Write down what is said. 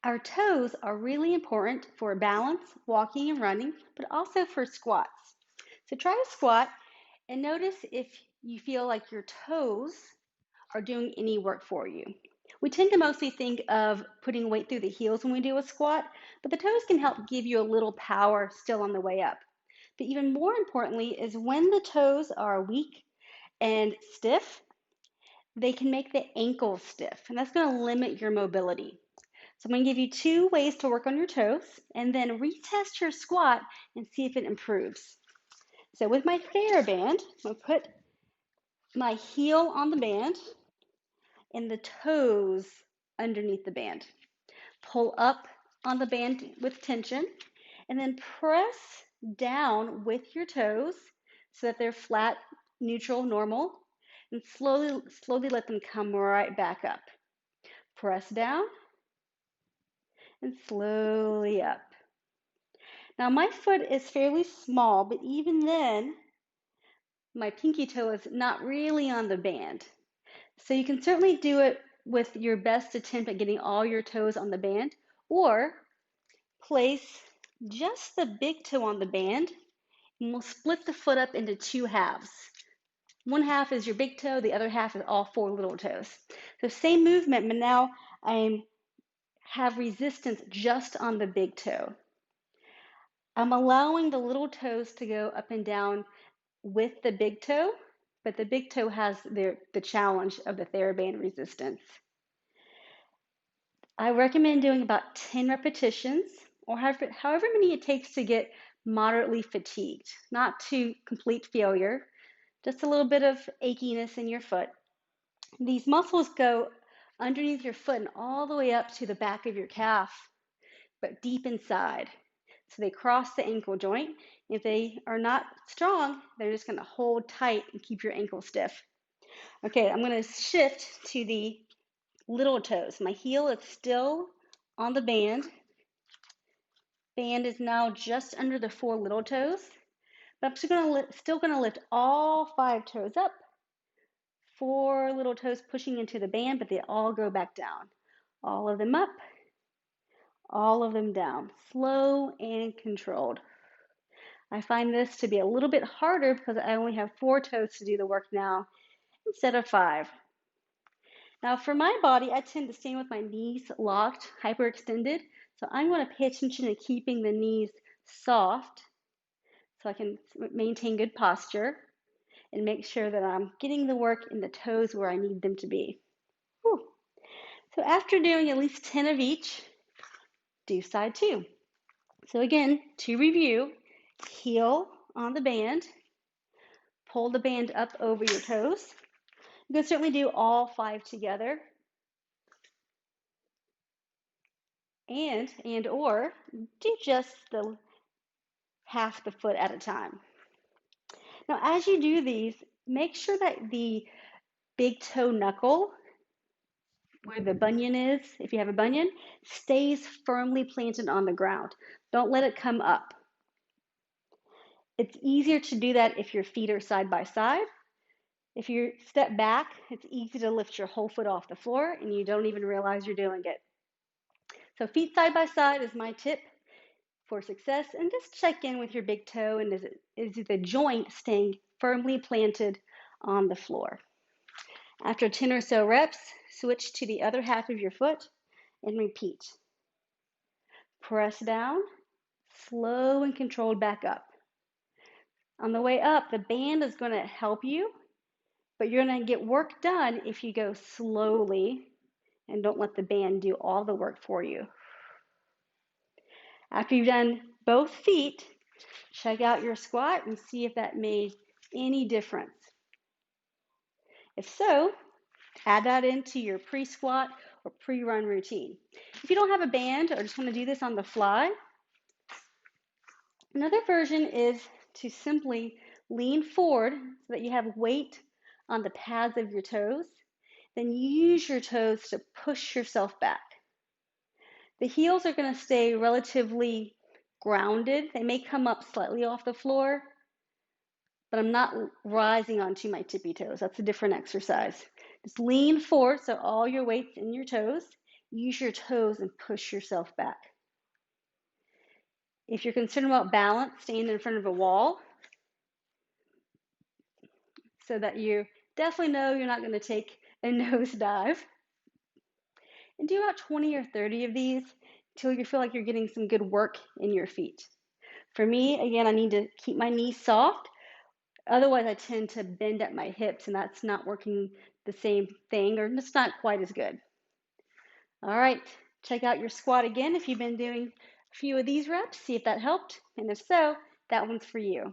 Our toes are really important for balance, walking and running, but also for squats. So try to squat and notice if you feel like your toes are doing any work for you. We tend to mostly think of putting weight through the heels when we do a squat, but the toes can help give you a little power still on the way up. But even more importantly is when the toes are weak and stiff, they can make the ankles stiff, and that's going to limit your mobility. So I'm going to give you two ways to work on your toes and then retest your squat and see if it improves. So with my theraband, I'm going to put my heel on the band and the toes underneath the band. Pull up on the band with tension and then press down with your toes so that they're flat, neutral, normal, and slowly let them come right back up. Press down and slowly up. Now my foot is fairly small, but even then, my pinky toe is not really on the band. So you can certainly do it with your best attempt at getting all your toes on the band, or place just the big toe on the band, and we'll split the foot up into two halves. One half is your big toe, the other half is all four little toes. So same movement, but now I have resistance just on the big toe. I'm allowing the little toes to go up and down with the big toe, but the big toe has the challenge of the TheraBand resistance. I recommend doing about 10 repetitions or however many it takes to get moderately fatigued, not to complete failure, just a little bit of achiness in your foot. These muscles go underneath your foot and all the way up to the back of your calf, but deep inside. So they cross the ankle joint. If they are not strong, they're just going to hold tight and keep your ankle stiff. Okay, I'm going to shift to the little toes. My heel is still on the band. Band is now just under the four little toes. But I'm still going to lift all five toes up. Four little toes pushing into the band, but they all go back down. All of them up, all of them down. Slow and controlled. I find this to be a little bit harder because I only have four toes to do the work now instead of five. Now for my body, I tend to stand with my knees locked, hyperextended. So I'm going to pay attention to keeping the knees soft so I can maintain good posture and make sure that I'm getting the work in the toes where I need them to be. Whew. So after doing at least 10 of each, do side two. So again, to review, heel on the band, pull the band up over your toes. You can certainly do all five together and/or do just the half the foot at a time. Now, as you do these, make sure that the big toe knuckle, where the bunion is, if you have a bunion, stays firmly planted on the ground. Don't let it come up. It's easier to do that if your feet are side by side. If you step back, it's easy to lift your whole foot off the floor and you don't even realize you're doing it. So feet side by side is my tip for success, and just check in with your big toe and is the joint staying firmly planted on the floor. After 10 or so reps, switch to the other half of your foot and repeat. Press down, slow and controlled back up. On the way up, the band is going to help you, but you're going to get work done if you go slowly and don't let the band do all the work for you. After you've done both feet, check out your squat and see if that made any difference. If so, add that into your pre-squat or pre-run routine. If you don't have a band or just want to do this on the fly, another version is to simply lean forward so that you have weight on the pads of your toes, then use your toes to push yourself back. The heels are going to stay relatively grounded. They may come up slightly off the floor, but I'm not rising onto my tippy toes. That's a different exercise. Just lean forward so all your weight's in your toes use your toes and push yourself back. If you're concerned about balance, stand in front of a wall so that you definitely know you're not going to take a nosedive. And do about 20 or 30 of these until you feel like you're getting some good work in your feet. For me, again, I need to keep my knees soft. Otherwise, I tend to bend at my hips, and that's not working the same thing, or it's not quite as good. All right, check out your squat again if you've been doing a few of these reps. See if that helped. And if so, that one's for you.